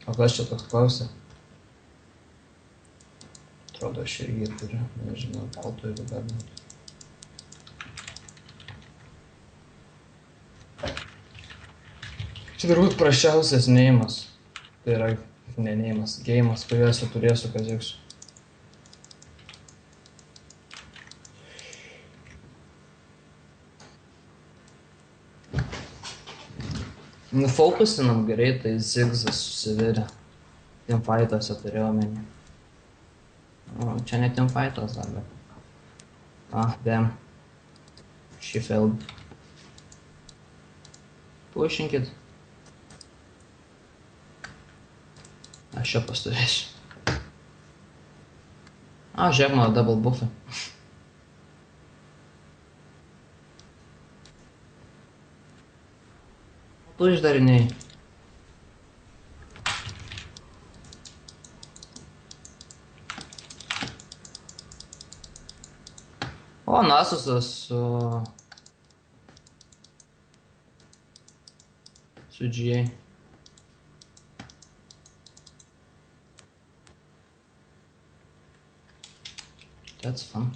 O kas čia toks klausė? Atrodo, aš irgi turiu, nežinau, gal tu ir gali būti. Čia turbūt prasčiausias neimas. Tai yra, ne neimas, geimas, kurį esu turėsiu kazėksiu. Nufokusinam greitai, zigzas susivirė. Teamfight'ose turėjau omeny. O, čia ne teamfight'as dar, bet... Ah, damn. She failed. Pushinkit. Aš čia pastovėsiu. A, žiūrėk mano double buff'ą. Tu išdariniai. O, Nasusas su GA. That's fun.